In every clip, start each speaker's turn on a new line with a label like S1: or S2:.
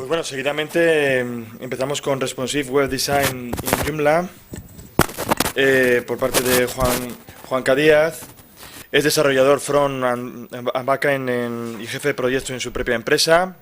S1: Pues bueno, seguidamente empezamos con Responsive Web Design en Joomla por parte de Juan K. Díaz. Es desarrollador front and backend y jefe de proyectos en su propia empresa,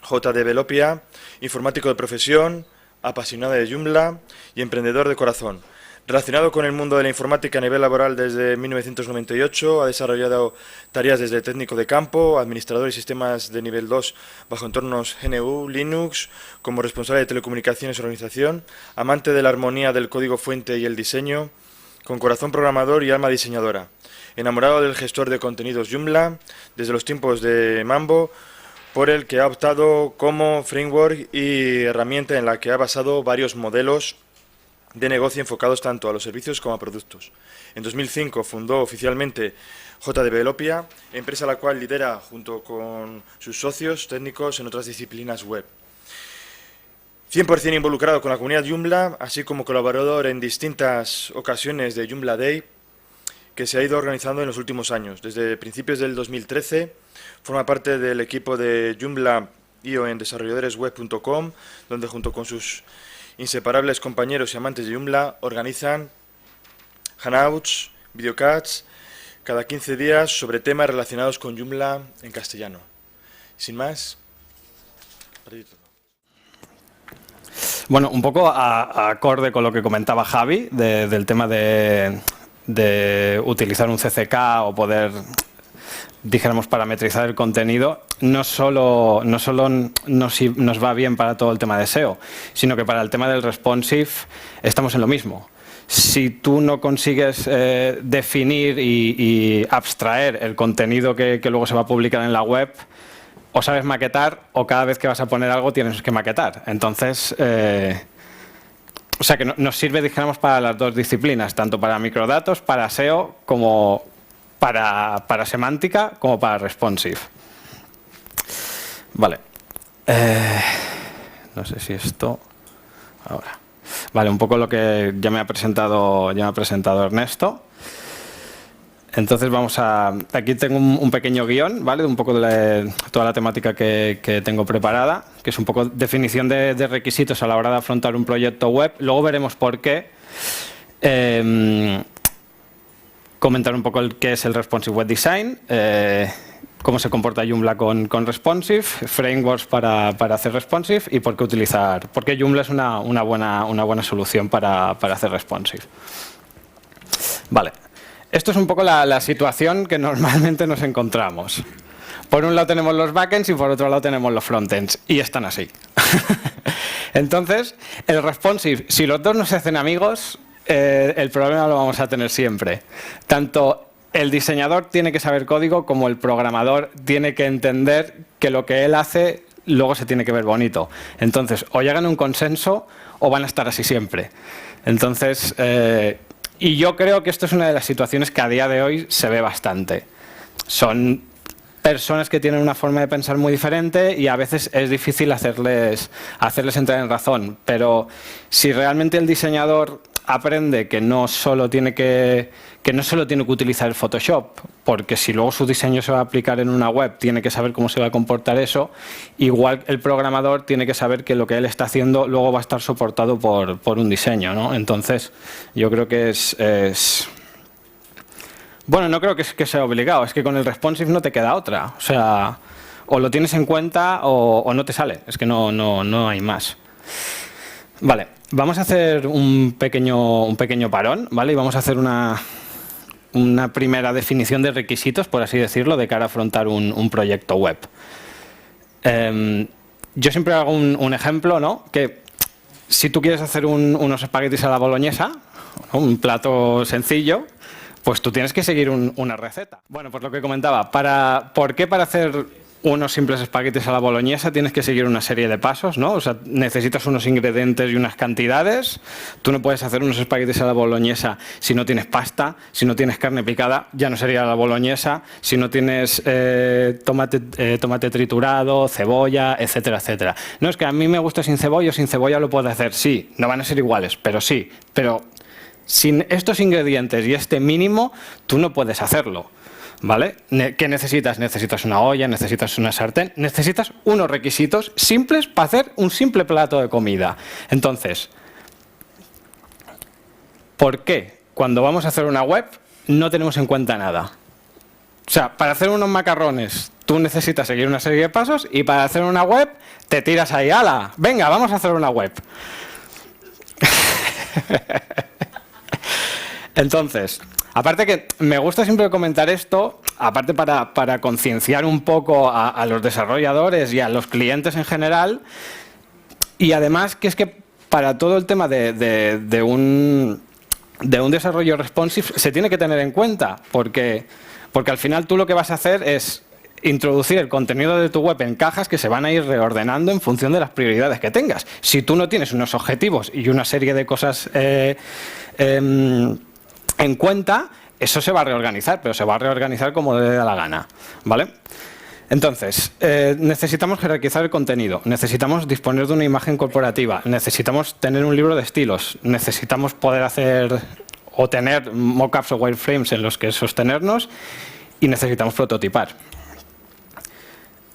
S1: J. Developia, informático de profesión, apasionado de Joomla y emprendedor de corazón. Relacionado con el mundo de la informática a nivel laboral desde 1998, ha desarrollado tareas desde técnico de campo, administrador y sistemas de nivel 2 bajo entornos GNU, Linux, como responsable de telecomunicaciones y organización, amante de la armonía del código fuente y el diseño, con corazón programador y alma diseñadora. Enamorado del gestor de contenidos Joomla desde los tiempos de Mambo, por el que ha optado como framework y herramienta en la que ha basado varios modelos de negocio enfocados tanto a los servicios como a productos. En 2005 fundó oficialmente J. Developia, empresa la cual lidera junto con sus socios técnicos en otras disciplinas web. 100% involucrado con la comunidad Joomla, así como colaborador en distintas ocasiones de Joomla Day, que se ha ido organizando en los últimos años. Desde principios del 2013 forma parte del equipo de Joomla.io en desarrolladoresweb.com, donde junto con sus inseparables compañeros y amantes de Joomla organizan hangouts, videocats, cada 15 días sobre temas relacionados con Joomla en castellano. Sin más,
S2: bueno, un poco acorde con lo que comentaba Javi del tema de utilizar un CCK o poder, dijéramos, parametrizar el contenido, no solo nos va bien para todo el tema de SEO, sino que para el tema del responsive estamos en lo mismo. Si tú no consigues definir y abstraer el contenido que luego se va a publicar en la web, o sabes maquetar o cada vez que vas a poner algo tienes que maquetar. Entonces, o sea que nos sirve, dijéramos, para las dos disciplinas, tanto para microdatos, para SEO, como para semántica, como para responsive. Vale. No sé si esto... Ahora. Vale, un poco lo que ya me ha presentado Ernesto. Entonces vamos a... Aquí tengo un pequeño guión, ¿vale? Un poco de toda la temática que tengo preparada, que es un poco definición de requisitos a la hora de afrontar un proyecto web. Luego veremos por qué. Comentar un poco qué es el Responsive Web Design, cómo se comporta Joomla con Responsive, frameworks para hacer Responsive y por qué Joomla es una buena solución para hacer Responsive. Vale. Esto es un poco la situación que normalmente nos encontramos. Por un lado tenemos los backends y por otro lado tenemos los frontends. Y están así. Entonces, el responsive, si los dos no se hacen amigos, el problema lo vamos a tener siempre. Tanto el diseñador tiene que saber código como el programador tiene que entender que lo que él hace luego se tiene que ver bonito. Entonces, o llegan a un consenso o van a estar así siempre. Entonces... y yo creo que esto es una de las situaciones que a día de hoy se ve bastante. Son personas que tienen una forma de pensar muy diferente y a veces es difícil hacerles entrar en razón. Pero si realmente el diseñador aprende que no solo tiene que utilizar el Photoshop, porque si luego su diseño se va a aplicar en una web, tiene que saber cómo se va a comportar eso, igual el programador tiene que saber que lo que él está haciendo luego va a estar soportado por un diseño, ¿no? Entonces, yo creo que es... Bueno, no creo que sea obligado, es que con el responsive no te queda otra. O sea, o lo tienes en cuenta o no te sale, es que no hay más. Vale, vamos a hacer un pequeño parón, ¿vale? Y vamos a hacer una primera definición de requisitos, por así decirlo, de cara a afrontar un proyecto web. Yo siempre hago un ejemplo, ¿no? Que si tú quieres hacer unos espaguetis a la boloñesa, ¿no? Un plato sencillo, pues tú tienes que seguir una receta. Bueno, pues lo que comentaba, ¿por qué para hacer unos simples espaguetis a la boloñesa tienes que seguir una serie de pasos, ¿no? O sea, necesitas unos ingredientes y unas cantidades. Tú no puedes hacer unos espaguetis a la boloñesa si no tienes pasta, si no tienes carne picada, ya no sería la boloñesa, si no tienes tomate triturado, cebolla, etcétera, etcétera. No, es que a mí me gusta sin cebolla lo puedo hacer. Sí, no van a ser iguales, pero sí. Pero sin estos ingredientes y este mínimo, tú no puedes hacerlo. ¿Vale? ¿Qué necesitas? Necesitas una olla, necesitas una sartén, necesitas unos requisitos simples para hacer un simple plato de comida. Entonces, ¿por qué cuando vamos a hacer una web no tenemos en cuenta nada? O sea, para hacer unos macarrones tú necesitas seguir una serie de pasos y para hacer una web te tiras ahí, ¡hala! Venga, vamos a hacer una web. Entonces, aparte que me gusta siempre comentar esto, aparte para concienciar un poco a los desarrolladores y a los clientes en general, y además que es que para todo el tema de un desarrollo responsive se tiene que tener en cuenta, porque al final tú lo que vas a hacer es introducir el contenido de tu web en cajas que se van a ir reordenando en función de las prioridades que tengas. Si tú no tienes unos objetivos y una serie de cosas en cuenta, eso se va a reorganizar, pero se va a reorganizar como le dé la gana, ¿vale? Entonces, necesitamos jerarquizar el contenido, necesitamos disponer de una imagen corporativa, necesitamos tener un libro de estilos, necesitamos poder hacer o tener mockups o wireframes en los que sostenernos y necesitamos prototipar.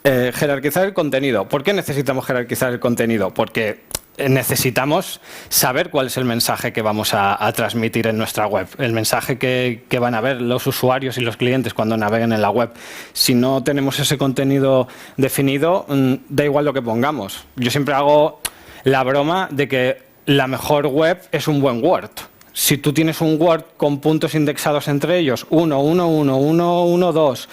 S2: Jerarquizar el contenido. ¿Por qué necesitamos jerarquizar el contenido? Porque necesitamos saber cuál es el mensaje que vamos a transmitir en nuestra web, el mensaje que van a ver los usuarios y los clientes cuando naveguen en la web. Si no tenemos ese contenido definido, da igual lo que pongamos. Yo siempre hago la broma de que la mejor web es un buen Word. Si tú tienes un Word con puntos indexados entre ellos, 1, 1, 1, 1, 1, 2...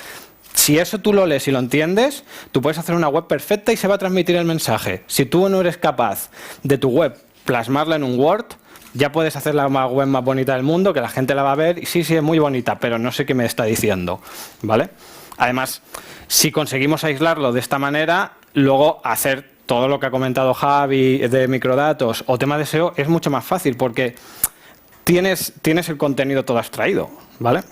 S2: Si eso tú lo lees y lo entiendes, tú puedes hacer una web perfecta y se va a transmitir el mensaje. Si tú no eres capaz de tu web plasmarla en un Word, ya puedes hacer la web más bonita del mundo, que la gente la va a ver y sí, es muy bonita, pero no sé qué me está diciendo, ¿vale? Además, si conseguimos aislarlo de esta manera, luego hacer todo lo que ha comentado Javi de microdatos o tema de SEO es mucho más fácil porque tienes el contenido todo extraído, ¿vale?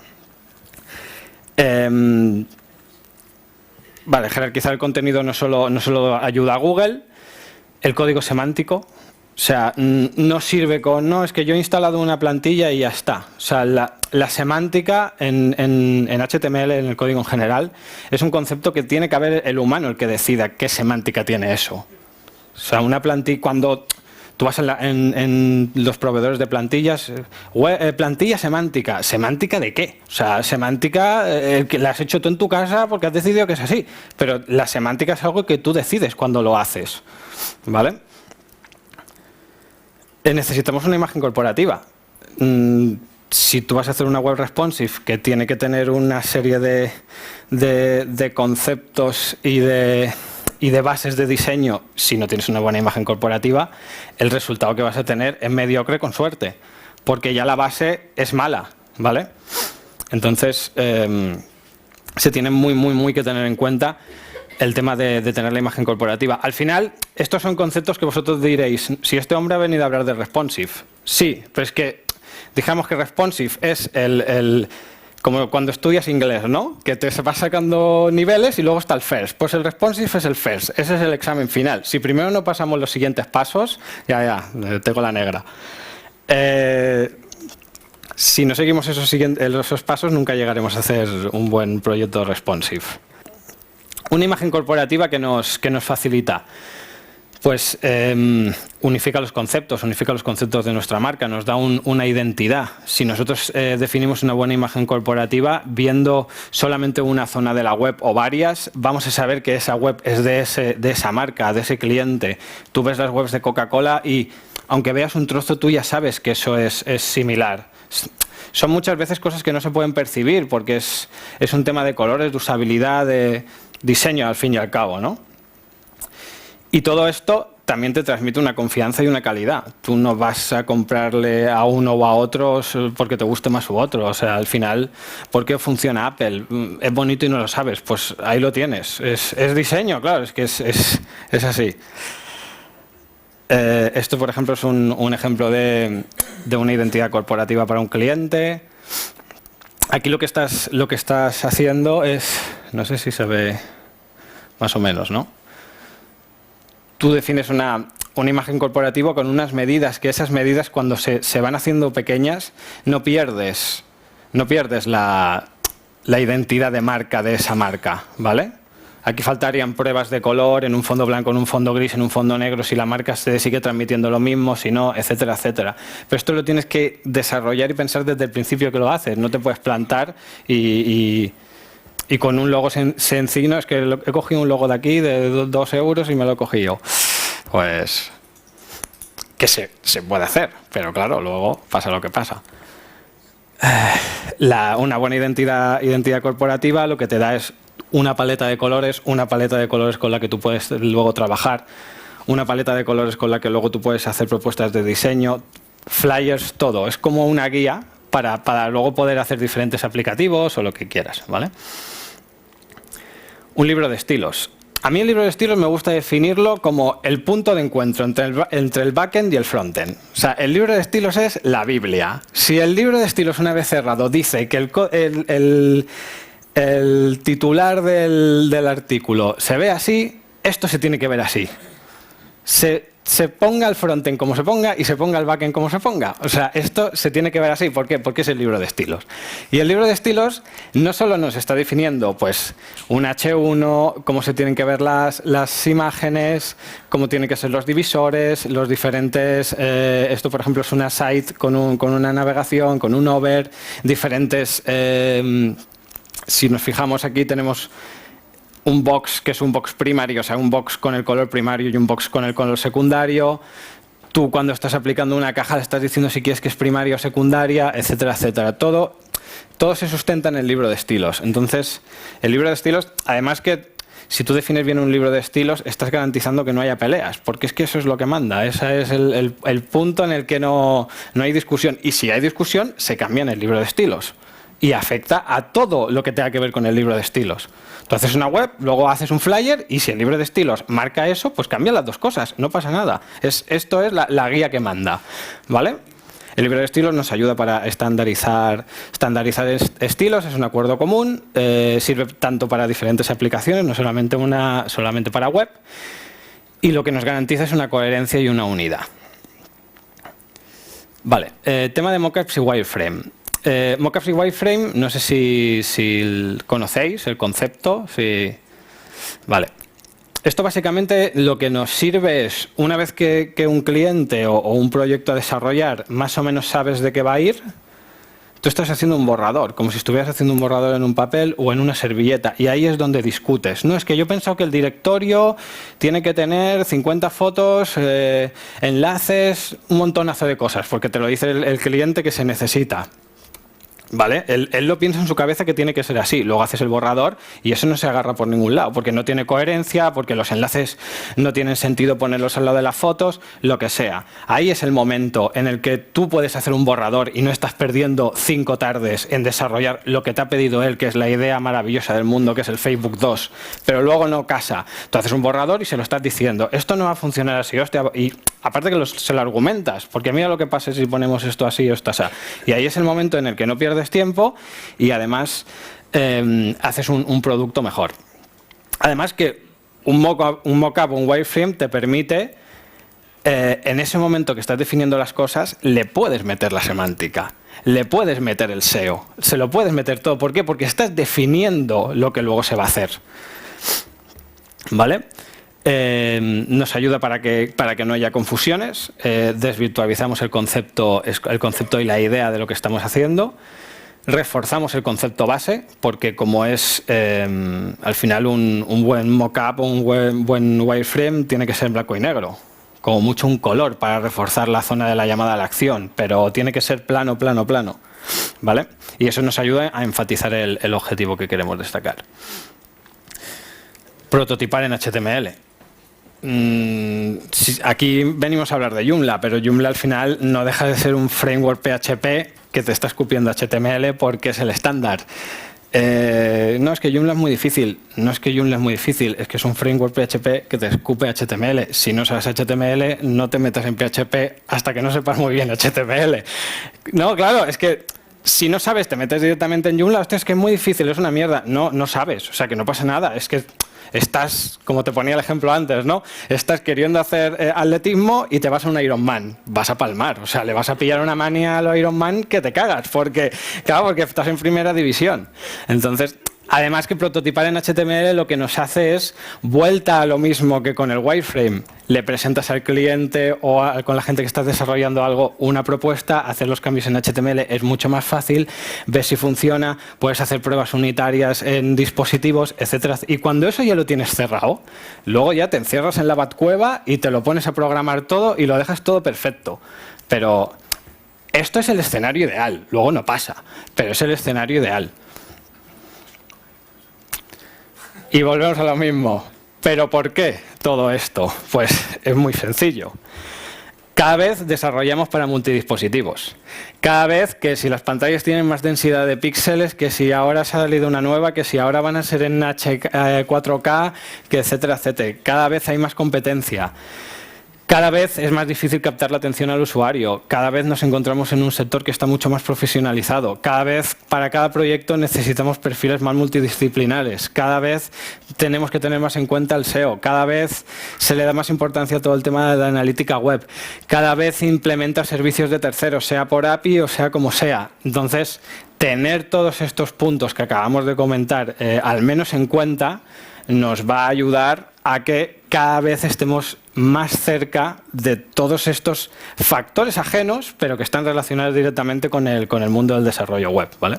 S2: Vale, jerarquizar el contenido no solo ayuda a Google, el código semántico, o sea, no sirve con, no, es que yo he instalado una plantilla y ya está. O sea, la semántica en HTML, en el código en general, es un concepto que tiene que haber el humano el que decida qué semántica tiene eso. O sea, una plantilla, cuando tú vas en los proveedores de plantillas, plantilla semántica. ¿Semántica de qué? O sea, semántica que la has hecho tú en tu casa porque has decidido que es así. Pero la semántica es algo que tú decides cuando lo haces, ¿vale? Necesitamos una imagen corporativa. Si tú vas a hacer una web responsive que tiene que tener una serie de conceptos y de bases de diseño, si no tienes una buena imagen corporativa, el resultado que vas a tener es mediocre con suerte, porque ya la base es mala, ¿vale? Entonces, se tiene muy que tener en cuenta el tema de tener la imagen corporativa. Al final, estos son conceptos que vosotros diréis, si este hombre ha venido a hablar de responsive. Sí, pero es que, digamos que responsive es como cuando estudias inglés, ¿no? Que te vas sacando niveles y luego está el first. Pues el responsive es el first. Ese es el examen final. Si primero no pasamos los siguientes pasos, ya, tengo la negra. Si no seguimos esos pasos, nunca llegaremos a hacer un buen proyecto responsive. Una imagen corporativa que nos facilita. Pues unifica los conceptos de nuestra marca, nos da una identidad. Si nosotros definimos una buena imagen corporativa, viendo solamente una zona de la web o varias, vamos a saber que esa web es de esa marca, de ese cliente. Tú ves las webs de Coca-Cola y, aunque veas un trozo, tú ya sabes que eso es similar. Son muchas veces cosas que no se pueden percibir porque es un tema de colores, de usabilidad, de diseño al fin y al cabo, ¿no? Y todo esto también te transmite una confianza y una calidad. Tú no vas a comprarle a uno o a otros porque te guste más u otro. O sea, al final, ¿por qué funciona Apple? Es bonito y no lo sabes. Pues ahí lo tienes. Es diseño, claro, es que es así. Esto, por ejemplo, es un ejemplo de una identidad corporativa para un cliente. Aquí lo que estás haciendo es, no sé si se ve más o menos, ¿no? Tú defines una imagen corporativa con unas medidas, que esas medidas cuando se van haciendo pequeñas no pierdes la la identidad de marca de esa marca, ¿vale? Aquí faltarían pruebas de color en un fondo blanco, en un fondo gris, en un fondo negro, si la marca se sigue transmitiendo lo mismo, si no, etcétera, etcétera. Pero esto lo tienes que desarrollar y pensar desde el principio que lo haces. No te puedes plantar y con un logo sencillo. No, es que he cogido un logo de aquí de 2 euros y me lo he cogido. Pues que se puede hacer, pero claro, luego pasa lo que pasa. Una buena identidad corporativa lo que te da es una paleta de colores con la que tú puedes luego trabajar, una paleta de colores con la que luego tú puedes hacer propuestas de diseño, flyers, todo. Es como una guía para luego poder hacer diferentes aplicativos o lo que quieras, ¿vale? Un libro de estilos. A mí el libro de estilos me gusta definirlo como el punto de encuentro entre el backend y el frontend. O sea, el libro de estilos es la Biblia. Si el libro de estilos, una vez cerrado, dice que el titular del artículo se ve así, esto se tiene que ver así. Se ponga el frontend como se ponga y se ponga el backend como se ponga. O sea, esto se tiene que ver así. ¿Por qué? Porque es el libro de estilos. Y el libro de estilos no solo nos está definiendo pues un H1, cómo se tienen que ver las imágenes, cómo tienen que ser los divisores, los diferentes... esto, por ejemplo, es una site con una navegación, con un over, diferentes... si nos fijamos aquí tenemos un box que es un box primario, o sea, un box con el color primario y un box con el color secundario. Tú cuando estás aplicando una caja le estás diciendo si quieres que es primaria o secundaria, etcétera, etcétera. Todo se sustenta en el libro de estilos. Entonces, el libro de estilos, además que si tú defines bien un libro de estilos, estás garantizando que no haya peleas, porque es que eso es lo que manda. Ese es el punto en el que no hay discusión. Y si hay discusión, se cambia en el libro de estilos. Y afecta a todo lo que tenga que ver con el libro de estilos. Tú haces una web, luego haces un flyer y si el libro de estilos marca eso, pues cambia las dos cosas, no pasa nada. Esto es la guía que manda, ¿vale? El libro de estilos nos ayuda para estandarizar estilos, es un acuerdo común, sirve tanto para diferentes aplicaciones, no solamente para web, y lo que nos garantiza es una coherencia y una unidad. Vale, tema de mockups y wireframe. Mockups y wireframe, no sé si conocéis el concepto. Vale. Esto básicamente lo que nos sirve es, una vez que un cliente o un proyecto a desarrollar más o menos sabes de qué va a ir, tú estás haciendo un borrador, como si estuvieras haciendo un borrador en un papel o en una servilleta, y ahí es donde discutes. No, es que yo he pensado que el directorio tiene que tener 50 fotos, enlaces, un montonazo de cosas, porque te lo dice el cliente que se necesita. ¿Vale? Él lo piensa en su cabeza que tiene que ser así. Luego haces el borrador y eso no se agarra por ningún lado, porque no tiene coherencia, porque los enlaces no tienen sentido ponerlos al lado de las fotos, lo que sea. Ahí es el momento en el que tú puedes hacer un borrador y no estás perdiendo 5 tardes en desarrollar lo que te ha pedido él, que es la idea maravillosa del mundo, que es el Facebook 2, pero luego no casa. Tú haces un borrador y se lo estás diciendo. Esto no va a funcionar así, hostia. Y aparte que se lo argumentas, porque mira lo que pasa si ponemos esto así o esto así. Y ahí es el momento en el que no pierdes tiempo y además haces un producto mejor. Además que un mockup o un wireframe te permite, en ese momento que estás definiendo las cosas, le puedes meter la semántica, le puedes meter el SEO, se lo puedes meter todo. ¿Por qué? Porque estás definiendo lo que luego se va a hacer. ¿Vale? Nos ayuda para que no haya confusiones, desvirtualizamos el concepto y la idea de lo que estamos haciendo. Reforzamos el concepto base, porque como es al final un buen mockup o un buen wireframe tiene que ser blanco y negro, como mucho un color para reforzar la zona de la llamada a la acción, pero tiene que ser plano, plano, plano, ¿vale? Y eso nos ayuda a enfatizar el objetivo que queremos destacar. Prototipar en HTML. Aquí venimos a hablar de Joomla, pero Joomla al final no deja de ser un framework PHP que te está escupiendo HTML porque es el estándar. No, es que Joomla es muy difícil. No es que Joomla es muy difícil, es que es un framework PHP que te escupe HTML. Si no sabes HTML, no te metas en PHP hasta que no sepas muy bien HTML. No, claro, es que si no sabes, te metes directamente en Joomla. Hostia, es que es muy difícil, es una mierda. No sabes, o sea, que no pasa nada. Es que Estás, como te ponía el ejemplo antes, ¿no? Estás queriendo hacer atletismo y te vas a un Ironman. Vas a palmar, o sea, le vas a pillar una manía a los Ironman que te cagas, porque, claro, porque estás en primera división. Entonces, además que prototipar en HTML lo que nos hace es vuelta a lo mismo que con el wireframe. Le presentas al cliente o con la gente que estás desarrollando algo una propuesta, hacer los cambios en HTML es mucho más fácil, ves si funciona, puedes hacer pruebas unitarias en dispositivos, etcétera. Y cuando eso ya lo tienes cerrado, luego ya te encierras en la Batcueva y te lo pones a programar todo y lo dejas todo perfecto. Pero esto es el escenario ideal, luego no pasa, pero es el escenario ideal. Y volvemos a lo mismo. ¿Pero por qué todo esto? Pues es muy sencillo. Cada vez desarrollamos para multidispositivos. Cada vez que si las pantallas tienen más densidad de píxeles, que si ahora ha salido una nueva, que si ahora van a ser en 4K, que etcétera, etcétera. Cada vez hay más competencia. Cada vez es más difícil captar la atención al usuario. Cada vez nos encontramos en un sector que está mucho más profesionalizado. Cada vez, para cada proyecto, necesitamos perfiles más multidisciplinares. Cada vez tenemos que tener más en cuenta el SEO. Cada vez se le da más importancia a todo el tema de la analítica web. Cada vez implementa servicios de terceros, sea por API o sea como sea. Entonces, tener todos estos puntos que acabamos de comentar, al menos en cuenta, nos va a ayudar a que cada vez estemos más cerca de todos estos factores ajenos, pero que están relacionados directamente con el mundo del desarrollo web, ¿vale?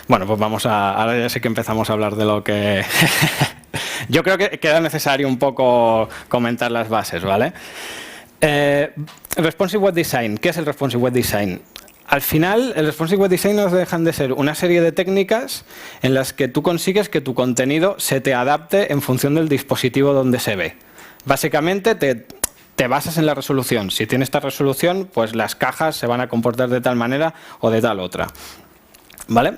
S2: Bueno, pues ahora ya sé que empezamos a hablar de lo que... Yo creo que queda necesario un poco comentar las bases, ¿vale? Responsive Web Design. ¿Qué es el Responsive Web Design? Al final, el Responsive Web Design no dejan de ser una serie de técnicas en las que tú consigues que tu contenido se te adapte en función del dispositivo donde se ve. Básicamente, te basas en la resolución. Si tiene esta resolución, pues las cajas se van a comportar de tal manera o de tal otra. ¿Vale?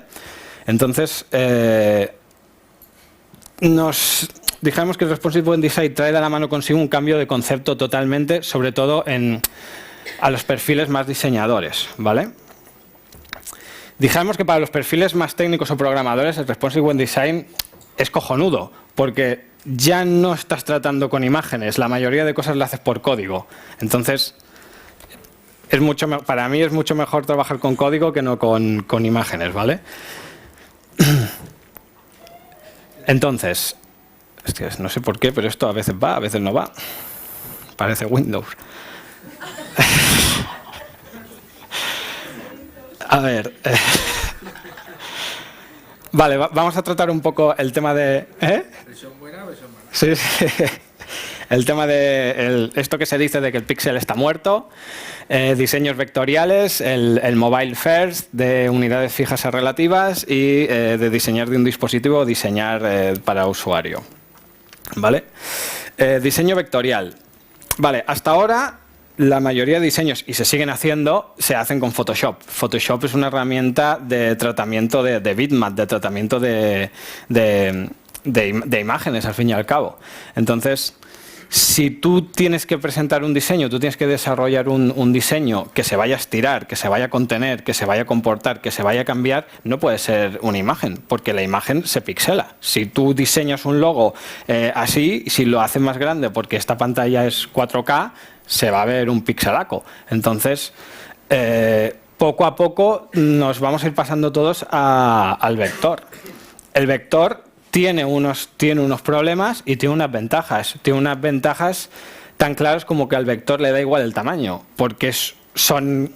S2: Entonces, dijimos que el Responsive Web Design trae de la mano consigo un cambio de concepto totalmente, sobre todo a los perfiles más diseñadores, ¿vale? Dijimos que para los perfiles más técnicos o programadores el Responsive Web Design es cojonudo, porque ya no estás tratando con imágenes, la mayoría de cosas las haces por código. Entonces, para mí es mucho mejor trabajar con código que no con imágenes, ¿vale? Entonces, hostias, no sé por qué, pero esto a veces va, a veces no va. Parece Windows. A ver. Vale, vamos a tratar un poco el tema de...
S3: ¿Versión buena o versión mala?
S2: Sí, sí. El tema de esto que se dice de que el píxel está muerto, diseños vectoriales, el mobile first, de unidades fijas a relativas y de diseñar de un dispositivo o diseñar para usuario. ¿Vale? Diseño vectorial. Vale, hasta ahora la mayoría de diseños, y se siguen haciendo, se hacen con Photoshop. Photoshop es una herramienta de tratamiento de bitmap, de tratamiento de imágenes, al fin y al cabo. Entonces, si tú tienes que presentar un diseño, tú tienes que desarrollar un diseño que se vaya a estirar, que se vaya a contener, que se vaya a comportar, que se vaya a cambiar, no puede ser una imagen, porque la imagen se pixela. Si tú diseñas un logo así, si lo haces más grande porque esta pantalla es 4K, se va a ver un pixelaco. Entonces, poco a poco nos vamos a ir pasando todos al vector. El vector tiene unos problemas y tiene unas ventajas. Tiene unas ventajas tan claras como que al vector le da igual el tamaño, porque son...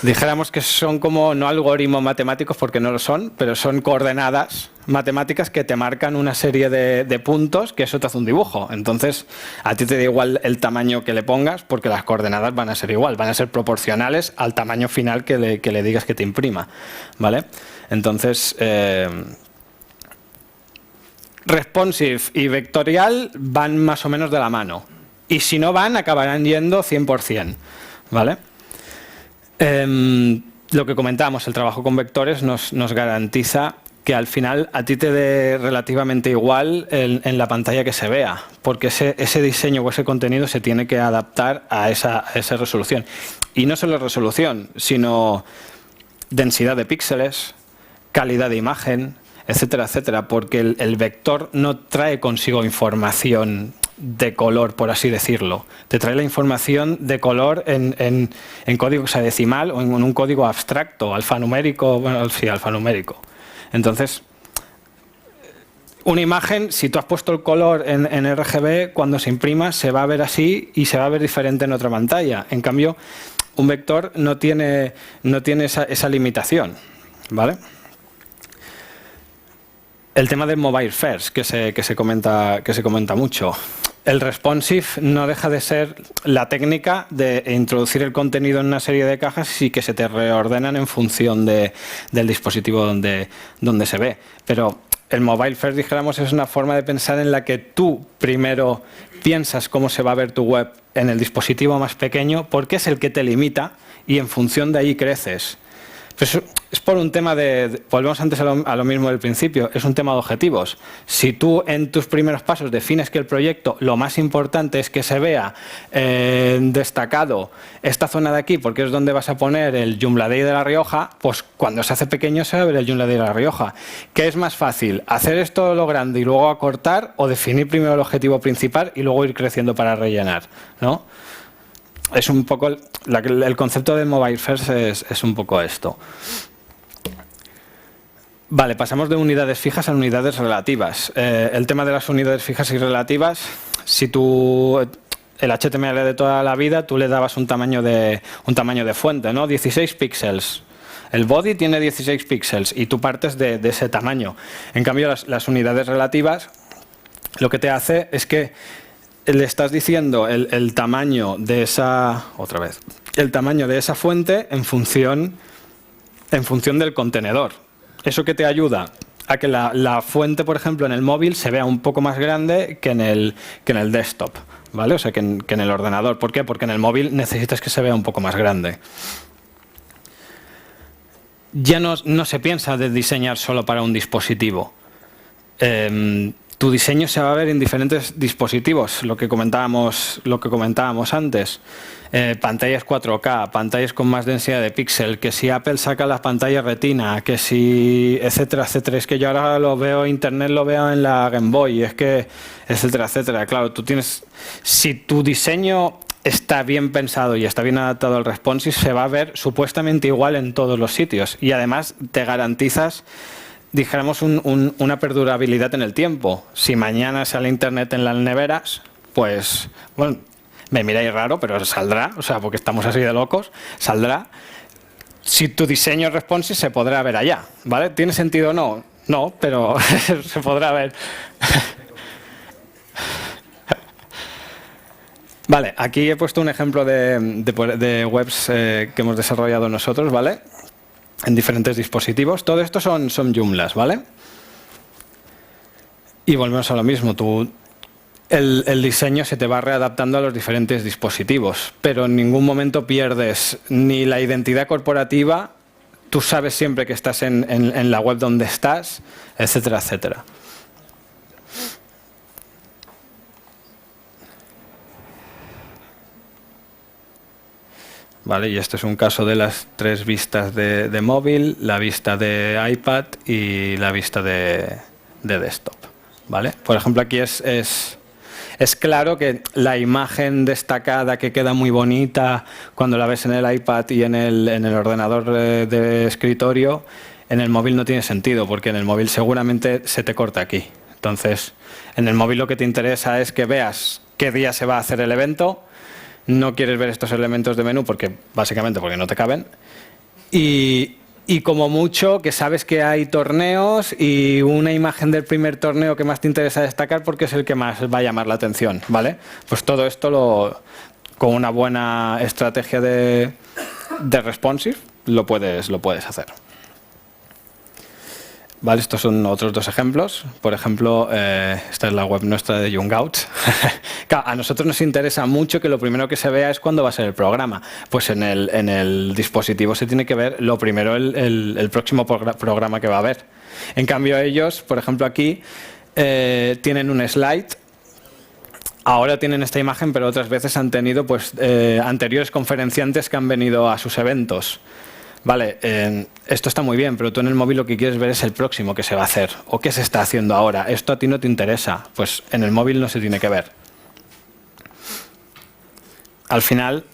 S2: dijéramos que son como, no algoritmos matemáticos porque no lo son, pero son coordenadas matemáticas que te marcan una serie de puntos que eso te hace un dibujo. Entonces, a ti te da igual el tamaño que le pongas porque las coordenadas van a ser igual, van a ser proporcionales al tamaño final que le digas que te imprima, ¿vale? Entonces, responsive y vectorial van más o menos de la mano. Y si no van, acabarán yendo 100%, ¿vale? Lo que comentábamos, el trabajo con vectores nos garantiza que al final a ti te dé relativamente igual en la pantalla que se vea, porque ese diseño o ese contenido se tiene que adaptar a esa resolución. Y no solo resolución, sino densidad de píxeles, calidad de imagen, etcétera, etcétera, porque el vector no trae consigo información de color, por así decirlo. Te trae la información de color en código hexadecimal o en un código abstracto, alfanumérico, bueno, sí, alfanumérico. Entonces, una imagen, si tú has puesto el color en RGB, cuando se imprima se va a ver así y se va a ver diferente en otra pantalla. En cambio, un vector no tiene esa limitación, ¿vale? El tema del mobile first, que se comenta mucho. El responsive no deja de ser la técnica de introducir el contenido en una serie de cajas y que se te reordenan en función del dispositivo donde se ve. Pero el mobile first, dijéramos, es una forma de pensar en la que tú primero piensas cómo se va a ver tu web en el dispositivo más pequeño, porque es el que te limita y en función de ahí creces. Pues es por un tema volvemos antes a lo mismo del principio, es un tema de objetivos. Si tú en tus primeros pasos defines que el proyecto lo más importante es que se vea destacado esta zona de aquí, porque es donde vas a poner el Joomla Day de La Rioja, pues cuando se hace pequeño se va a ver el Joomla Day de La Rioja. ¿Qué es más fácil? ¿Hacer esto lo grande y luego acortar, o definir primero el objetivo principal y luego ir creciendo para rellenar, ¿no? Es un poco el concepto del mobile first es un poco esto. Vale, pasamos de unidades fijas a unidades relativas. El tema de las unidades fijas y relativas, si el HTML de toda la vida, tú le dabas un tamaño de fuente, ¿no? 16 píxeles. El body tiene 16 píxeles y tú partes de ese tamaño. En cambio, las unidades relativas lo que te hace es que le estás diciendo el tamaño de esa fuente en función del contenedor. Eso que te ayuda a que la fuente, por ejemplo, en el móvil se vea un poco más grande que en el desktop, ¿vale? O sea, que en el ordenador. ¿Por qué? Porque en el móvil necesitas que se vea un poco más grande. Ya no se piensa de diseñar solo para un dispositivo. Tu diseño se va a ver en diferentes dispositivos, lo que comentábamos antes. Pantallas 4K, pantallas con más densidad de píxel, que si Apple saca las pantallas Retina, que si etcétera, etcétera. Es que yo ahora lo veo, Internet lo veo en la Game Boy, es que etcétera, etcétera. Claro, si tu diseño está bien pensado y está bien adaptado al responsive, se va a ver supuestamente igual en todos los sitios. Y además te garantizas, dijéramos, una perdurabilidad en el tiempo. Si mañana sale Internet en las neveras, pues, bueno, me miráis raro, pero saldrá, o sea, porque estamos así de locos, saldrá. Si tu diseño es responsive, se podrá ver allá, ¿vale? ¿Tiene sentido o no? No, pero se podrá ver. Vale, aquí he puesto un ejemplo de webs que hemos desarrollado nosotros, ¿vale? En diferentes dispositivos. Todo esto son Joomlas, ¿vale? Y volvemos a lo mismo. El diseño se te va readaptando a los diferentes dispositivos, pero en ningún momento pierdes ni la identidad corporativa. Tú sabes siempre que estás en la web donde estás, etcétera, etcétera. Vale, y este es un caso de las tres vistas de móvil, la vista de iPad y la vista de desktop. ¿Vale? Por ejemplo, aquí es claro que la imagen destacada que queda muy bonita cuando la ves en el iPad y en el ordenador de escritorio, en el móvil no tiene sentido, porque en el móvil seguramente se te corta aquí. Entonces, en el móvil lo que te interesa es que veas qué día se va a hacer el evento. No quieres ver estos elementos de menú básicamente porque no te caben. Y como mucho que sabes que hay torneos y una imagen del primer torneo que más te interesa destacar porque es el que más va a llamar la atención, ¿vale? Pues todo esto con una buena estrategia de responsive lo puedes hacer. Vale, estos son otros dos ejemplos. Por ejemplo, esta es la web nuestra de Youngouts. Claro, a nosotros nos interesa mucho que lo primero que se vea es cuándo va a ser el programa. Pues en el dispositivo se tiene que ver lo primero el próximo programa que va a haber. En cambio ellos, por ejemplo aquí, tienen un slide. Ahora tienen esta imagen, pero otras veces han tenido pues anteriores conferenciantes que han venido a sus eventos. Vale, esto está muy bien, pero tú en el móvil lo que quieres ver es el próximo que se va a hacer o qué se está haciendo ahora. Esto a ti no te interesa, pues en el móvil no se tiene que ver. Al final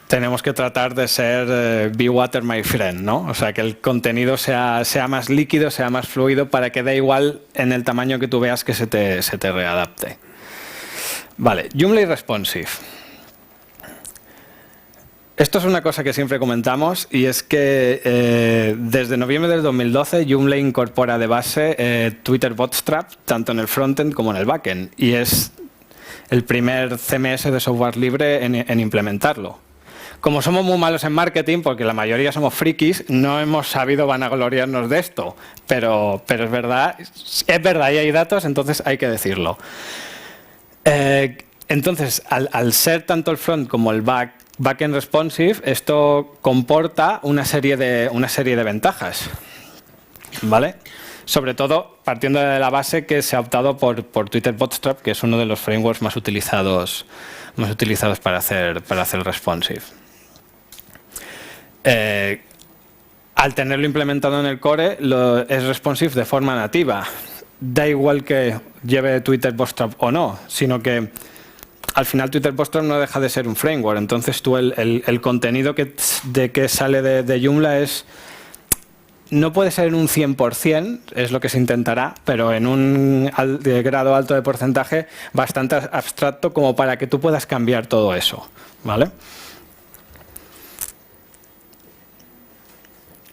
S2: tenemos que tratar de ser be water my friend, ¿no? O sea, que el contenido sea más líquido, sea más fluido, para que dé igual en el tamaño que tú veas que se te readapte. Vale, Joomla y Responsive. Esto es una cosa que siempre comentamos, y es que desde noviembre del 2012 Joomla incorpora de base Twitter Bootstrap tanto en el frontend como en el backend, y es el primer CMS de software libre en implementarlo. Como somos muy malos en marketing, porque la mayoría somos frikis, no hemos sabido vanagloriarnos de esto, pero es verdad y hay datos, entonces hay que decirlo. Entonces, al ser tanto el front como el backend responsive, esto comporta una serie de ventajas, ¿vale? Sobre todo partiendo de la base que se ha optado por Twitter Bootstrap, que es uno de los frameworks más utilizados para hacer responsive. Al tenerlo implementado en el core, es responsive de forma nativa. Da igual que lleve Twitter Bootstrap o no, sino que al final Twitter Bootstrap no deja de ser un framework. Entonces tú el contenido que sale de Joomla no puede ser en un 100%, es lo que se intentará, pero en un grado alto de porcentaje bastante abstracto como para que tú puedas cambiar todo eso, ¿vale?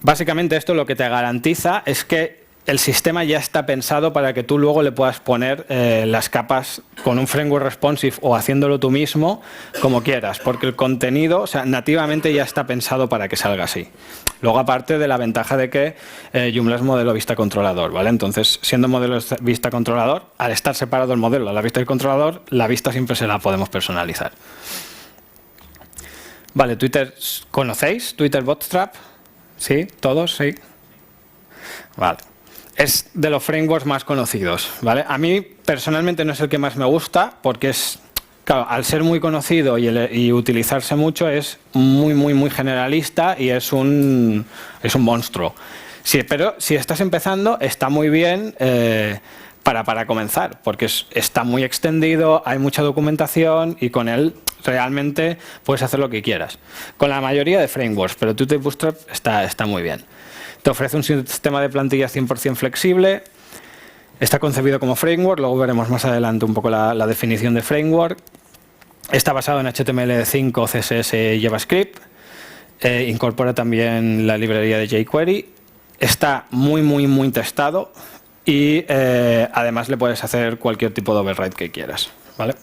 S2: Básicamente esto lo que te garantiza es que el sistema ya está pensado para que tú luego le puedas poner las capas con un framework responsive o haciéndolo tú mismo, como quieras, porque el contenido, o sea, nativamente ya está pensado para que salga así. Luego, aparte de la ventaja de que Joomla es modelo vista controlador, ¿vale? Entonces, siendo modelo vista controlador, al estar separado el modelo de la vista del controlador, la vista siempre se la podemos personalizar. Vale, Twitter, ¿conocéis Twitter Bootstrap? ¿Sí? ¿Todos? ¿Sí? Vale. Es de los frameworks más conocidos, ¿vale? A mí, personalmente, no es el que más me gusta, porque es, claro, al ser muy conocido y utilizarse mucho, es muy generalista y es un monstruo. Sí, pero si estás empezando, está muy bien para comenzar, porque está muy extendido, hay mucha documentación y con él realmente puedes hacer lo que quieras. Con la mayoría de frameworks, pero Twitter Bootstrap está muy bien. Te ofrece un sistema de plantillas 100% flexible, está concebido como framework, luego veremos más adelante un poco la definición de framework. Está basado en HTML5, CSS y JavaScript, incorpora también la librería de jQuery, está muy testado y además le puedes hacer cualquier tipo de override que quieras, ¿vale?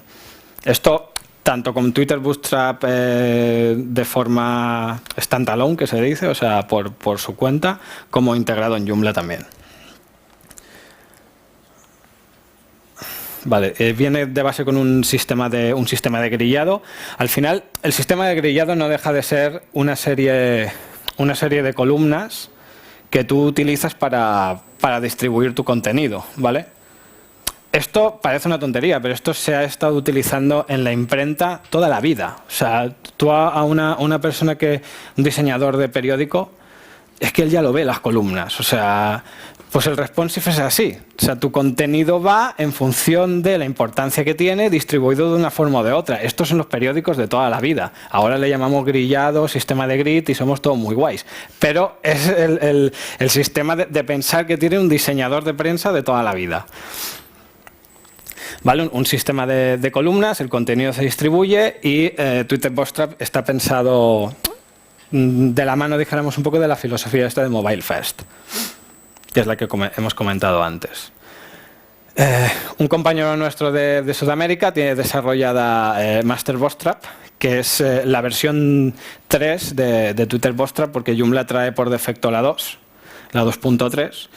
S2: Esto tanto con Twitter Bootstrap de forma standalone, que se dice, o sea, por su cuenta, como integrado en Joomla también. Vale, viene de base con un sistema de grillado. Al final, el sistema de grillado no deja de ser una serie de columnas que tú utilizas para distribuir tu contenido, ¿vale? Esto parece una tontería, pero esto se ha estado utilizando en la imprenta toda la vida. O sea, tú a una persona un diseñador de periódico, es que él ya lo ve las columnas. O sea, pues el responsive es así. O sea, tu contenido va en función de la importancia que tiene, distribuido de una forma o de otra. Estos son los periódicos de toda la vida. Ahora le llamamos grillado, sistema de grid y somos todos muy guays. Pero es el sistema de pensar que tiene un diseñador de prensa de toda la vida. ¿Vale? Un sistema de columnas, el contenido se distribuye y Twitter Bootstrap está pensado de la mano, dijéramos, un poco de la filosofía esta de Mobile First, que es la que hemos comentado antes. Un compañero nuestro de Sudamérica tiene desarrollada Master Bootstrap, que es la versión 3 de Twitter Bootstrap, porque Joomla trae por defecto la 2, la 2.3,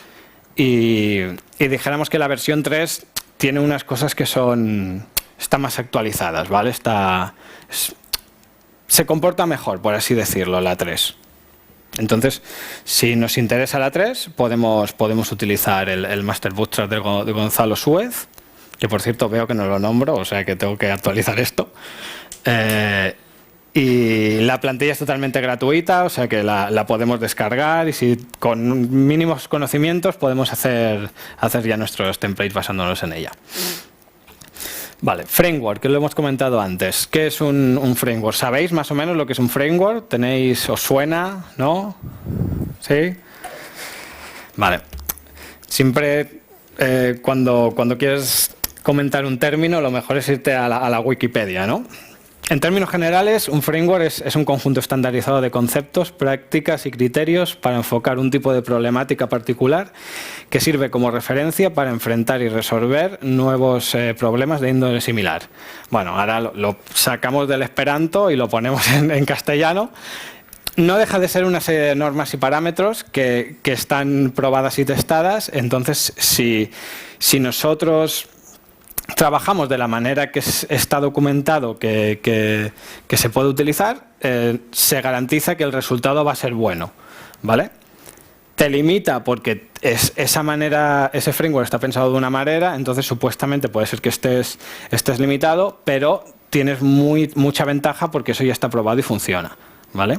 S2: y dijéramos que la versión 3 tiene unas cosas que están más actualizadas, ¿vale? Se comporta mejor, por así decirlo, la 3. Entonces, si nos interesa la 3, podemos utilizar el Master Bootstrap de Gonzalo Suez, que por cierto veo que no lo nombro, o sea que tengo que actualizar esto. Y la plantilla es totalmente gratuita, o sea que la podemos descargar y si con mínimos conocimientos podemos hacer ya nuestros templates basándonos en ella. Vale, framework, que lo hemos comentado antes. ¿Qué es un framework? ¿Sabéis más o menos lo que es un framework? ¿Os suena? ¿No? ¿Sí? Vale. Siempre cuando quieres comentar un término, lo mejor es irte a la Wikipedia, ¿no? En términos generales, un framework es un conjunto estandarizado de conceptos, prácticas y criterios para enfocar un tipo de problemática particular que sirve como referencia para enfrentar y resolver nuevos problemas de índole similar. Bueno, ahora lo sacamos del esperanto y lo ponemos en castellano. No deja de ser una serie de normas y parámetros que están probadas y testadas. Entonces, si nosotros trabajamos de la manera que está documentado que se puede utilizar, se garantiza que el resultado va a ser bueno, ¿vale? Te limita porque ese framework está pensado de una manera, entonces supuestamente puede ser que estés limitado, pero tienes mucha ventaja porque eso ya está probado y funciona, ¿vale?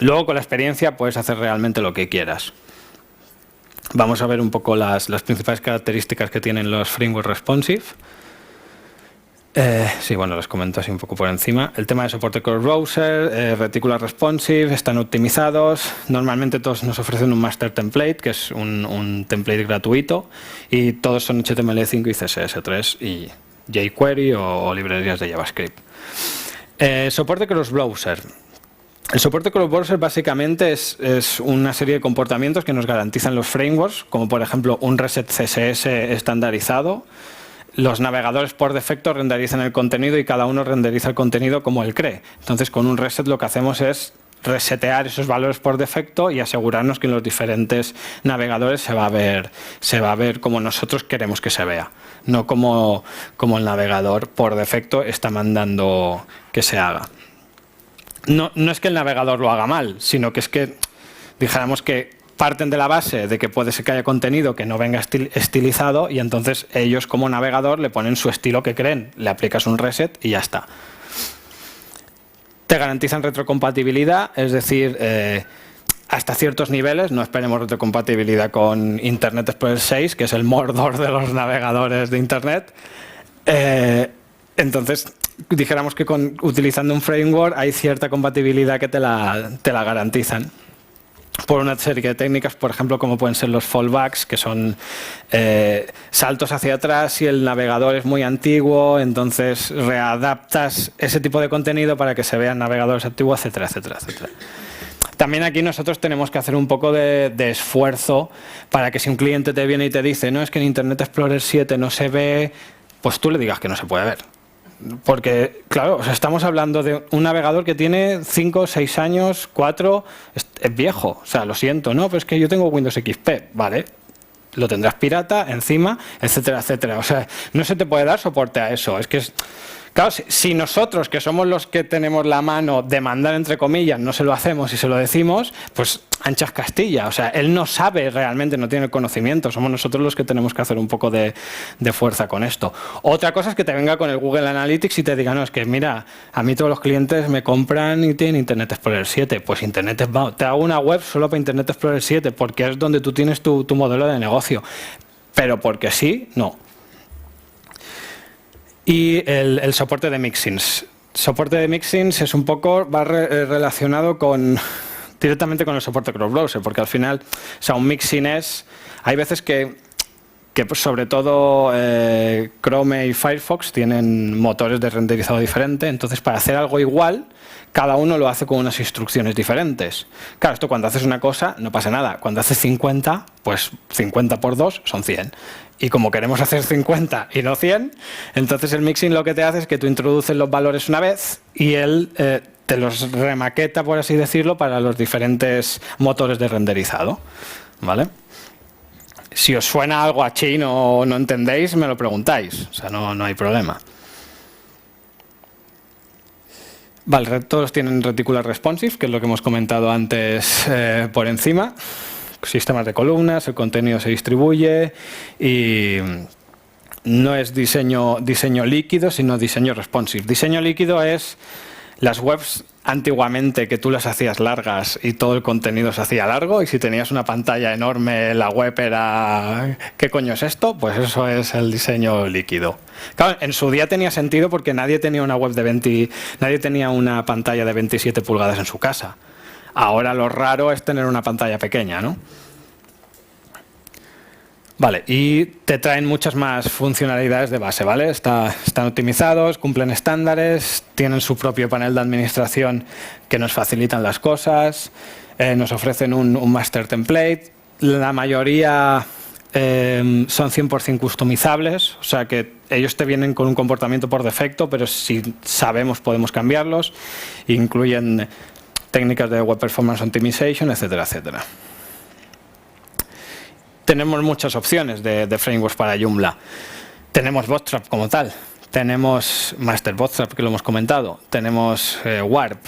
S2: Luego con la experiencia puedes hacer realmente lo que quieras. Vamos a ver un poco las principales características que tienen los frameworks responsive. Sí, bueno, les comento así un poco por encima. El tema de soporte cross-browser, reticular responsive, están optimizados. Normalmente todos nos ofrecen un master template, que es un template gratuito, y todos son HTML5 y CSS3 y jQuery o librerías de JavaScript. Soporte cross-browser. El soporte cross-browser básicamente es una serie de comportamientos que nos garantizan los frameworks, como por ejemplo un reset CSS estandarizado. Los navegadores por defecto renderizan el contenido y cada uno renderiza el contenido como él cree. Entonces con un reset lo que hacemos es resetear esos valores por defecto y asegurarnos que en los diferentes navegadores se va a ver como nosotros queremos que se vea, no como el navegador por defecto está mandando que se haga. No es que el navegador lo haga mal, sino que es que dijéramos que parten de la base de que puede ser que haya contenido que no venga estilizado y entonces ellos como navegador le ponen su estilo que creen, le aplicas un reset y ya está. Te garantizan retrocompatibilidad, es decir, hasta ciertos niveles, no esperemos retrocompatibilidad con Internet Explorer 6, que es el Mordor de los navegadores de Internet. Entonces, dijéramos que utilizando un framework hay cierta compatibilidad que te la garantizan. Por una serie de técnicas, por ejemplo, como pueden ser los fallbacks, que son saltos hacia atrás si el navegador es muy antiguo, entonces readaptas ese tipo de contenido para que se vean navegadores antiguos, etcétera, etcétera, etcétera. También aquí nosotros tenemos que hacer un poco de esfuerzo para que si un cliente te viene y te dice no, es que en Internet Explorer 7 no se ve, pues tú le digas que no se puede ver. Porque, claro, estamos hablando de un navegador que tiene 5, 6 años, 4, es viejo. O sea, lo siento, ¿no? Pero es que yo tengo Windows XP, ¿vale? Lo tendrás pirata, encima, etcétera, etcétera. O sea, no se te puede dar soporte a eso. Es que claro, si nosotros, que somos los que tenemos la mano de mandar, entre comillas, no se lo hacemos y se lo decimos, pues anchas Castilla. O sea, él no sabe realmente, no tiene el conocimiento. Somos nosotros los que tenemos que hacer un poco de fuerza con esto. Otra cosa es que te venga con el Google Analytics y te diga, no, es que mira, a mí todos los clientes me compran y tienen Internet Explorer 7. Pues te hago una web solo para Internet Explorer 7 porque es donde tú tienes tu modelo de negocio. Pero porque sí, no. Y el soporte de mixins. Soporte de mixins es un poco, va relacionado directamente con el soporte cross-browser, porque al final, o sea, un mixin hay veces que pues sobre todo Chrome y Firefox tienen motores de renderizado diferente, entonces para hacer algo igual, cada uno lo hace con unas instrucciones diferentes. Claro, esto cuando haces una cosa no pasa nada, cuando haces 50, pues 50 por 2 son 100. Y como queremos hacer 50 y no 100, entonces el mixin lo que te hace es que tú introduces los valores una vez y él te los remaqueta, por así decirlo, para los diferentes motores de renderizado, ¿vale? Si os suena algo a chino o no entendéis, me lo preguntáis. O sea, no hay problema. Vale, todos tienen reticular responsive, que es lo que hemos comentado antes por encima. Sistemas de columnas, el contenido se distribuye y no es diseño líquido, sino diseño responsive. Diseño líquido es Las webs antiguamente que tú las hacías largas y todo el contenido se hacía largo, y si tenías una pantalla enorme la web era ¿qué coño es esto? Pues eso es el diseño líquido. Claro, en su día tenía sentido porque nadie tenía una web de nadie tenía una pantalla de 27 pulgadas en su casa. Ahora lo raro es tener una pantalla pequeña, ¿no? Vale, y te traen muchas más funcionalidades de base, ¿vale? Están optimizados, cumplen estándares, tienen su propio panel de administración que nos facilitan las cosas, nos ofrecen un master template. La mayoría son 100% customizables, o sea que ellos te vienen con un comportamiento por defecto, pero si sabemos podemos cambiarlos. Incluyen técnicas de Web Performance Optimization, etcétera, etcétera. Tenemos muchas opciones de frameworks para Joomla. Tenemos Bootstrap como tal. Tenemos Master Bootstrap, que lo hemos comentado. Tenemos Warp.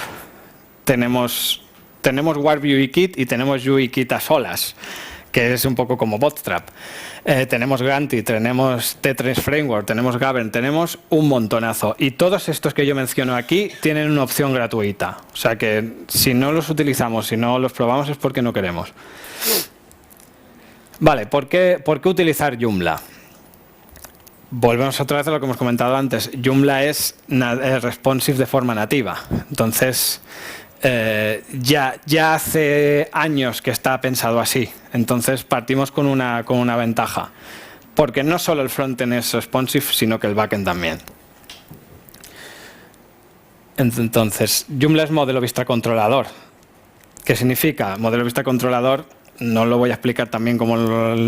S2: Tenemos Warp UIKit y tenemos UIKit a solas, que es un poco como Bootstrap. Tenemos Granty, tenemos T3 Framework, tenemos Govern, tenemos un montonazo. Y todos estos que yo menciono aquí tienen una opción gratuita. O sea que si no los utilizamos, si no los probamos, es porque no queremos. Vale, ¿por qué utilizar Joomla? Volvemos otra vez a lo que hemos comentado antes. Joomla es responsive de forma nativa. Entonces, ya hace años que está pensado así. Entonces, partimos con una ventaja. Porque no solo el frontend es responsive, sino que el backend también. Entonces, Joomla es modelo vista controlador. ¿Qué significa? Modelo vista controlador. No lo voy a explicar también como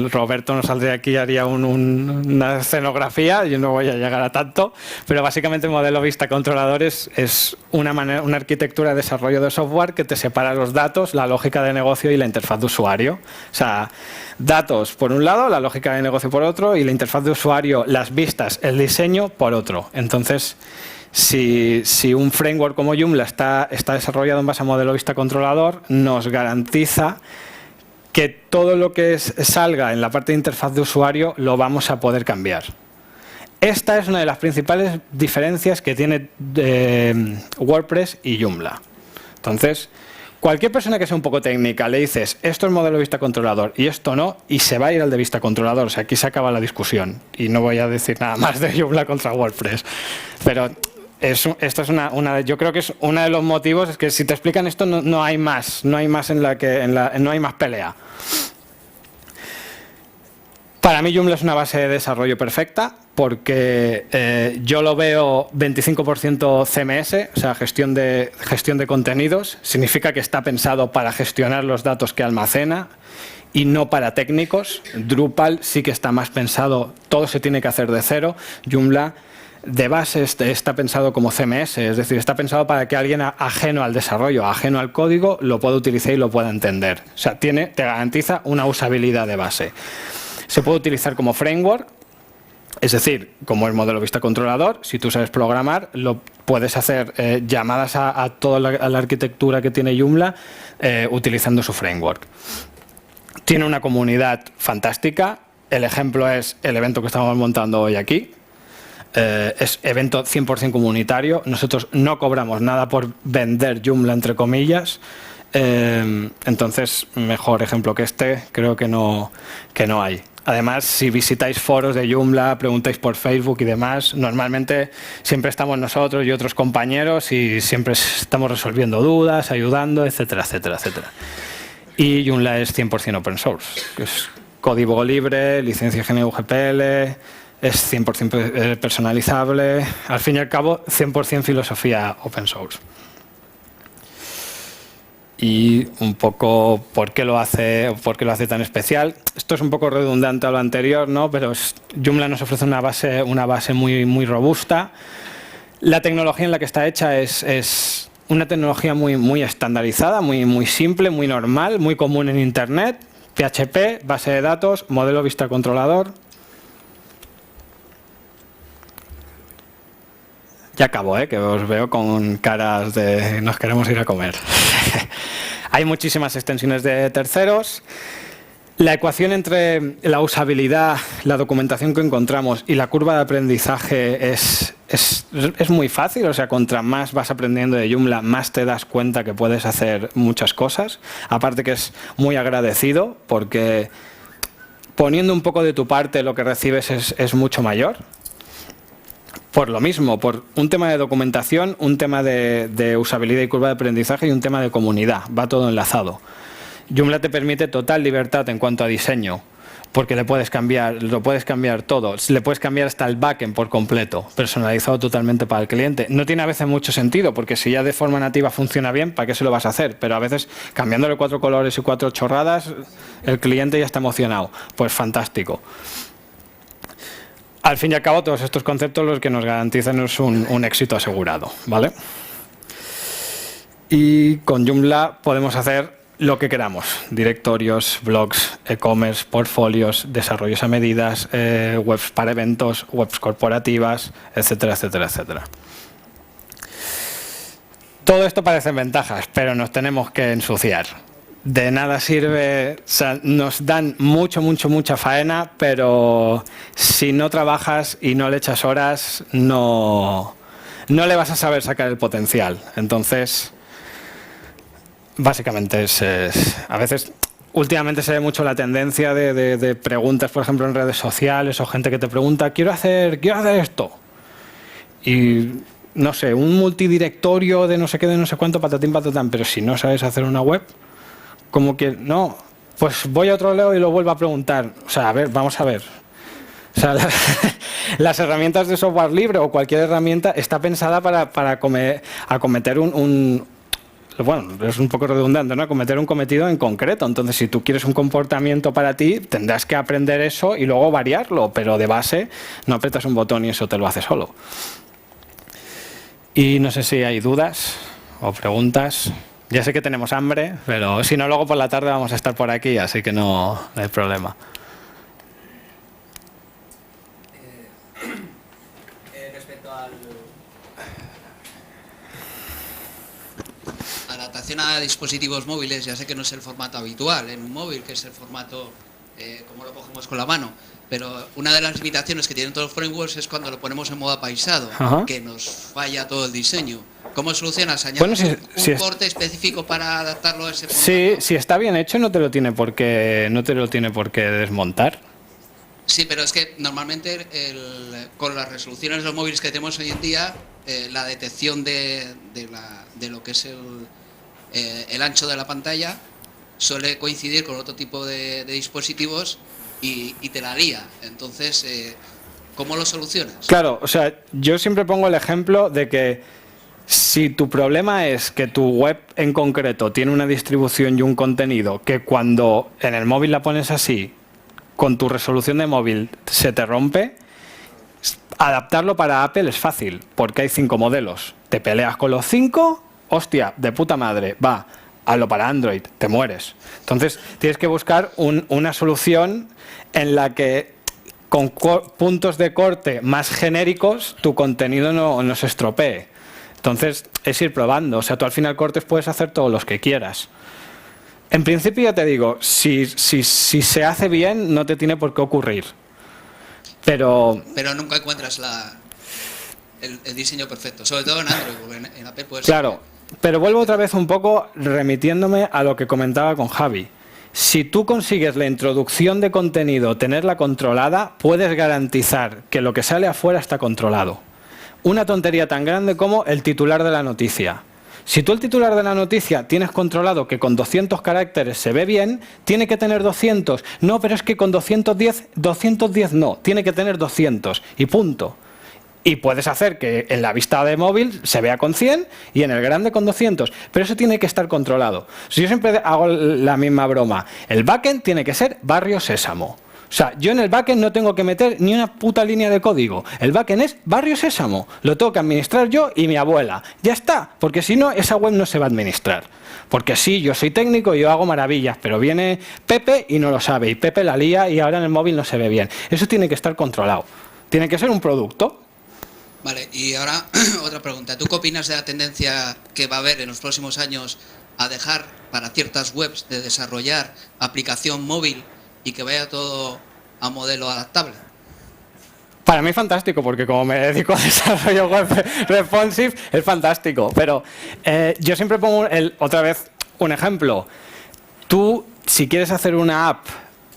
S2: Roberto nos saldría aquí y haría una escenografía, yo no voy a llegar a tanto, pero básicamente el modelo vista controlador es una arquitectura de desarrollo de software que te separa los datos, la lógica de negocio y la interfaz de usuario. O sea, datos por un lado, la lógica de negocio por otro y la interfaz de usuario, las vistas, el diseño por otro. Entonces, si un framework como Joomla está desarrollado en base a modelo vista controlador, nos garantiza que todo lo que salga en la parte de interfaz de usuario lo vamos a poder cambiar. Esta es una de las principales diferencias que tiene WordPress y Joomla. Entonces, cualquier persona que sea un poco técnica le dices esto es modelo vista controlador y esto no, y se va a ir al de vista controlador. O sea, aquí se acaba la discusión y no voy a decir nada más de Joomla contra WordPress. Pero esto es yo creo que es uno de los motivos, es que si te explican esto no hay más no hay más pelea. Para mí Joomla es una base de desarrollo perfecta porque yo lo veo 25% CMS, o sea, gestión de contenidos. Significa que está pensado para gestionar los datos que almacena y no para técnicos. Drupal sí que está más pensado, todo se tiene que hacer de cero. Joomla de base está pensado como CMS, es decir, está pensado para que alguien ajeno al desarrollo, ajeno al código, lo pueda utilizar y lo pueda entender. O sea, te garantiza una usabilidad de base. Se puede utilizar como framework, es decir, como el modelo vista controlador. Si tú sabes programar, lo puedes hacer llamadas a toda la arquitectura que tiene Joomla utilizando su framework. Tiene una comunidad fantástica. El ejemplo es el evento que estamos montando hoy aquí. Es evento 100% comunitario. Nosotros no cobramos nada por vender Joomla, entre comillas. Entonces, mejor ejemplo que este creo que no hay. Además, si visitáis foros de Joomla, preguntáis por Facebook y demás, normalmente siempre estamos nosotros y otros compañeros y siempre estamos resolviendo dudas, ayudando, etcétera, etcétera, etcétera. Y Joomla es 100% open source, que es código libre, licencia GNU-GPL, es 100% personalizable, al fin y al cabo 100% filosofía open source. Y un poco por qué lo hace tan especial. Esto es un poco redundante a lo anterior, ¿no? Pero Joomla nos ofrece una base muy, muy robusta. La tecnología en la que está hecha es una tecnología muy, muy estandarizada, muy, muy simple, muy normal, muy común en Internet. PHP, base de datos, modelo vista controlador. Ya acabo, que os veo con caras de nos queremos ir a comer. Hay muchísimas extensiones de terceros. La ecuación entre la usabilidad, la documentación que encontramos y la curva de aprendizaje es muy fácil. O sea, contra más vas aprendiendo de Joomla, más te das cuenta que puedes hacer muchas cosas. Aparte que es muy agradecido porque poniendo un poco de tu parte lo que recibes es mucho mayor. Por lo mismo, por un tema de documentación, un tema de usabilidad y curva de aprendizaje y un tema de comunidad. Va todo enlazado. Joomla te permite total libertad en cuanto a diseño, porque lo puedes cambiar todo. Le puedes cambiar hasta el backend por completo, personalizado totalmente para el cliente. No tiene a veces mucho sentido, porque si ya de forma nativa funciona bien, ¿para qué se lo vas a hacer? Pero a veces, cambiándole 4 colores y 4 chorradas, el cliente ya está emocionado. Pues fantástico. Al fin y al cabo, todos estos conceptos los que nos garantizan es un éxito asegurado, ¿vale? Y con Joomla podemos hacer lo que queramos: directorios, blogs, e-commerce, portfolios, desarrollos a medidas, webs para eventos, webs corporativas, etcétera, etcétera, etcétera. Todo esto parecen ventajas, pero nos tenemos que ensuciar. De nada sirve, o sea, nos dan mucha faena, pero si no trabajas y no le echas horas, no le vas a saber sacar el potencial. Entonces, básicamente a veces, últimamente se ve mucho la tendencia de preguntas, por ejemplo, en redes sociales o gente que te pregunta, quiero hacer esto. Y, no sé, un multidirectorio de no sé qué, de no sé cuánto, patatín, patatán, pero si no sabes hacer una web, como que, no, pues voy a otro lado y lo vuelvo a preguntar. O sea, a ver, vamos a ver. O sea, las herramientas de software libre o cualquier herramienta está pensada para acometer bueno, es un poco redundante, ¿no? Acometer un cometido en concreto. Entonces, si tú quieres un comportamiento para ti, tendrás que aprender eso y luego variarlo, pero de base no aprietas un botón y eso te lo hace solo. Y no sé si hay dudas o preguntas. Ya sé que tenemos hambre, pero si no, luego por la tarde vamos a estar por aquí, así que no hay problema.
S4: Respecto a la adaptación a dispositivos móviles, ya sé que no es el formato habitual en un móvil, que es el formato como lo cogemos con la mano, pero una de las limitaciones que tienen todos los frameworks es cuando lo ponemos en modo apaisado, que nos falla todo el diseño. ¿Cómo solucionas? ¿Añades un corte específico para adaptarlo a ese formato?
S2: Sí, si está bien hecho no te lo tiene por qué desmontar.
S4: Sí, pero es que normalmente con las resoluciones de los móviles que tenemos hoy en día, la detección de lo que es el ancho de la pantalla suele coincidir con otro tipo de dispositivos y te la lía. Entonces, ¿cómo lo solucionas?
S2: Claro, o sea, yo siempre pongo el ejemplo de que si tu problema es que tu web en concreto tiene una distribución y un contenido que cuando en el móvil la pones así, con tu resolución de móvil se te rompe, adaptarlo para Apple es fácil, porque hay 5 modelos. Te peleas con los 5, hostia, de puta madre, va. Hazlo para Android, te mueres. Entonces, tienes que buscar una solución en la que con puntos de corte más genéricos tu contenido no se estropee. Entonces, es ir probando. O sea, tú al final cortes puedes hacer todos los que quieras. En principio, ya te digo, si se hace bien, no te tiene por qué ocurrir. Pero
S4: nunca encuentras el diseño perfecto, sobre todo en Android, porque en Apple puede ser.
S2: Claro, pero vuelvo otra vez un poco remitiéndome a lo que comentaba con Javi. Si tú consigues la introducción de contenido, tenerla controlada, puedes garantizar que lo que sale afuera está controlado. Una tontería tan grande como el titular de la noticia. Si tú el titular de la noticia tienes controlado que con 200 caracteres se ve bien, tiene que tener 200. No, pero es que con 210 no, tiene que tener 200 y punto. Y puedes hacer que en la vista de móvil se vea con 100 y en el grande con 200. Pero eso tiene que estar controlado. Si yo siempre hago la misma broma. El backend tiene que ser Barrio Sésamo. O sea, yo en el backend no tengo que meter ni una puta línea de código. El backend es Barrio Sésamo. Lo tengo que administrar yo y mi abuela. Ya está, porque si no, esa web no se va a administrar. Porque sí, yo soy técnico y yo hago maravillas, pero viene Pepe y no lo sabe. Y Pepe la lía y ahora en el móvil no se ve bien. Eso tiene que estar controlado. Tiene que ser un producto.
S4: Vale, y ahora otra pregunta. ¿Tú qué opinas de la tendencia que va a haber en los próximos años a dejar para ciertas webs de desarrollar aplicación móvil y que vaya todo a modelo adaptable.
S2: Para mí es fantástico, porque como me dedico a desarrollo web responsive, es fantástico. Pero yo siempre pongo otra vez un ejemplo. Tú, si quieres hacer una app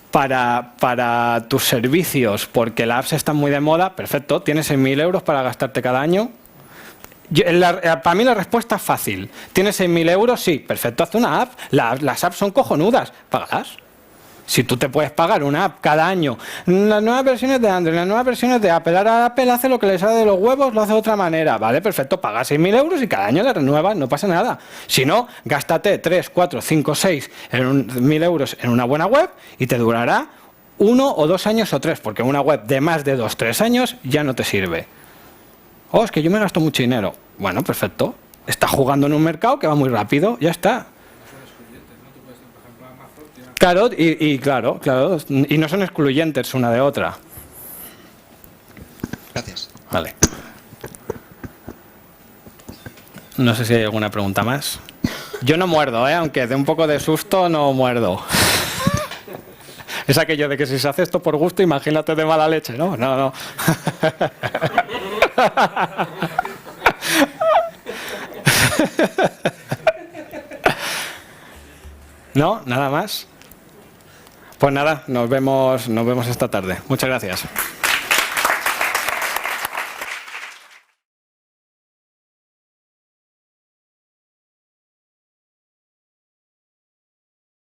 S2: para tus servicios, porque las apps están muy de moda, perfecto, tienes 6.000 euros para gastarte cada año. Para mí la respuesta es fácil. ¿Tienes 6.000 euros? Sí, perfecto, haz una app. Las apps son cojonudas, págalas. Si tú te puedes pagar una app cada año, las nuevas versiones de Android, las nuevas versiones de Apple, ahora Apple hace lo que le sale de los huevos, lo hace de otra manera. Vale, perfecto, paga 6.000 euros y cada año la renuevas, no pasa nada. Si no, gástate 3, 4, 5, 6 1.000 euros en una buena web y te durará 1 o 2 años o 3, porque una web de más de 2 o 3 años ya no te sirve. Oh, es que yo me gasto mucho dinero. Bueno, perfecto. Estás jugando en un mercado que va muy rápido, ya está. Claro, claro. Y no son excluyentes una de otra.
S4: Gracias.
S2: Vale. No sé si hay alguna pregunta más. Yo no muerdo, aunque de un poco de susto no muerdo. Es aquello de que si se hace esto por gusto, imagínate de mala leche, ¿no? No. ¿No? ¿Nada más? Pues nada, nos vemos esta tarde. Muchas gracias.